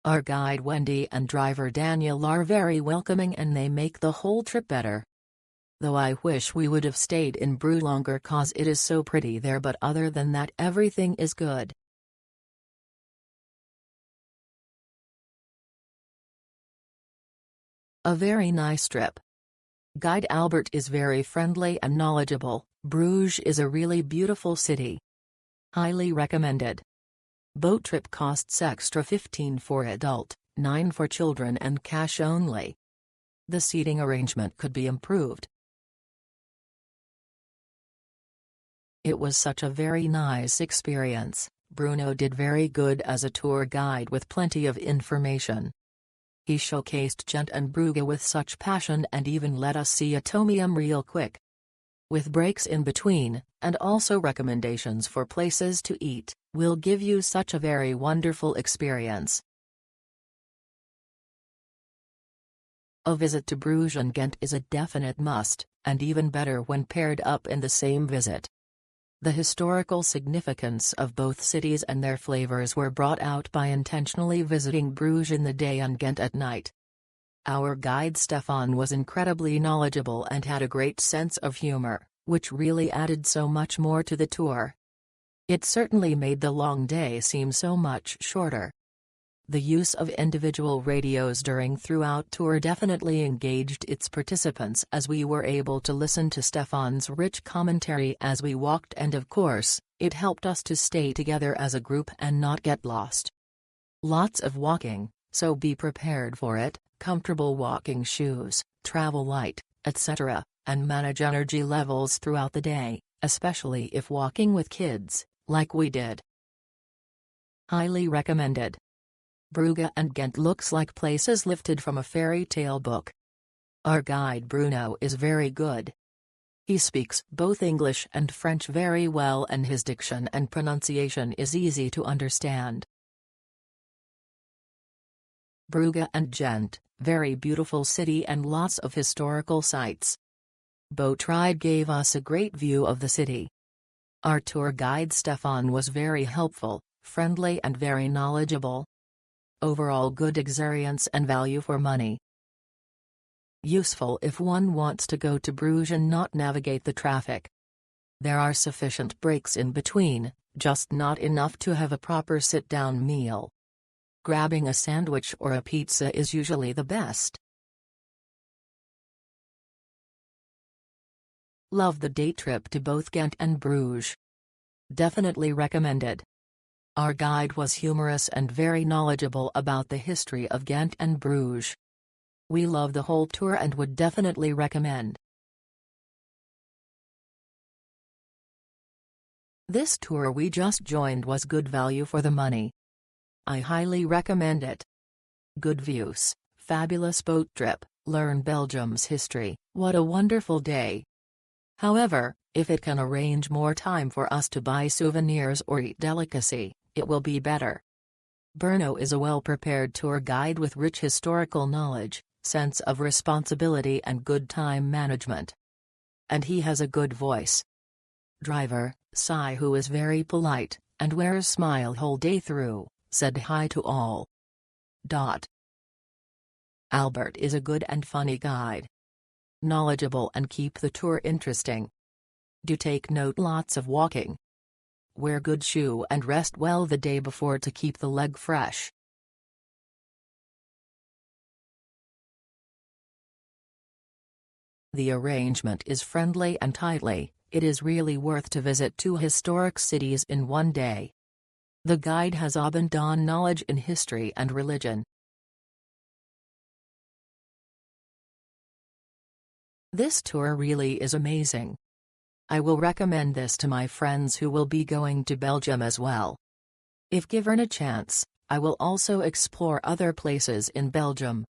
Our guide Wendy and driver Daniel are very welcoming and they make the whole trip better. Though I wish we would have stayed in Bruges longer cause it is so pretty there, but other than that everything is good. A very nice trip. Guide Albert is very friendly and knowledgeable. Bruges is a really beautiful city. Highly recommended. Boat trip costs extra 15 for adult, 9 for children and cash only. The seating arrangement could be improved. It was such a very nice experience. Bruno did very good as a tour guide with plenty of information. He showcased Ghent and Bruges with such passion and even let us see Atomium real quick. With breaks in between, and also recommendations for places to eat, will give you such a very wonderful experience. A visit to Bruges and Ghent is a definite must, and even better when paired up in the same visit. The historical significance of both cities and their flavors were brought out by intentionally visiting Bruges in the day and Ghent at night. Our guide Stefan was incredibly knowledgeable and had a great sense of humor, which really added so much more to the tour. It certainly made the long day seem so much shorter. The use of individual radios throughout tour definitely engaged its participants as we were able to listen to Stefan's rich commentary as we walked, and of course, it helped us to stay together as a group and not get lost. Lots of walking, so be prepared for it, comfortable walking shoes, travel light, etc., and manage energy levels throughout the day, especially if walking with kids, like we did. Highly recommended. Bruges and Ghent looks like places lifted from a fairy tale book. Our guide Bruno is very good. He speaks both English and French very well and his diction and pronunciation is easy to understand. Bruges and Ghent, very beautiful city and lots of historical sites. Boat ride gave us a great view of the city. Our tour guide Stefan was very helpful, friendly and very knowledgeable. Overall good experience and value for money. Useful if one wants to go to Bruges and not navigate the traffic. There are sufficient breaks in between, just not enough to have a proper sit-down meal. Grabbing a sandwich or a pizza is usually the best. Love the day trip to both Ghent and Bruges. Definitely recommended. Our guide was humorous and very knowledgeable about the history of Ghent and Bruges. We love the whole tour and would definitely recommend. This tour we just joined was good value for the money. I highly recommend it. Good views, fabulous boat trip, learn Belgium's history, what a wonderful day. However, if it can arrange more time for us to buy souvenirs or eat delicacy, it will be better. Bruno is a well-prepared tour guide with rich historical knowledge, sense of responsibility and good time management. And he has a good voice. Driver, Sai, who is very polite, and wears smile whole day through, said hi to all. Albert is a good and funny guide. Knowledgeable and keep the tour interesting. Do take note lots of walking. Wear good shoe and rest well the day before to keep the leg fresh. The arrangement is friendly and tightly, it is really worth to visit 2 historic cities in one day. The guide has abundant knowledge in history and religion. This tour really is amazing. I will recommend this to my friends who will be going to Belgium as well. If given a chance, I will also explore other places in Belgium.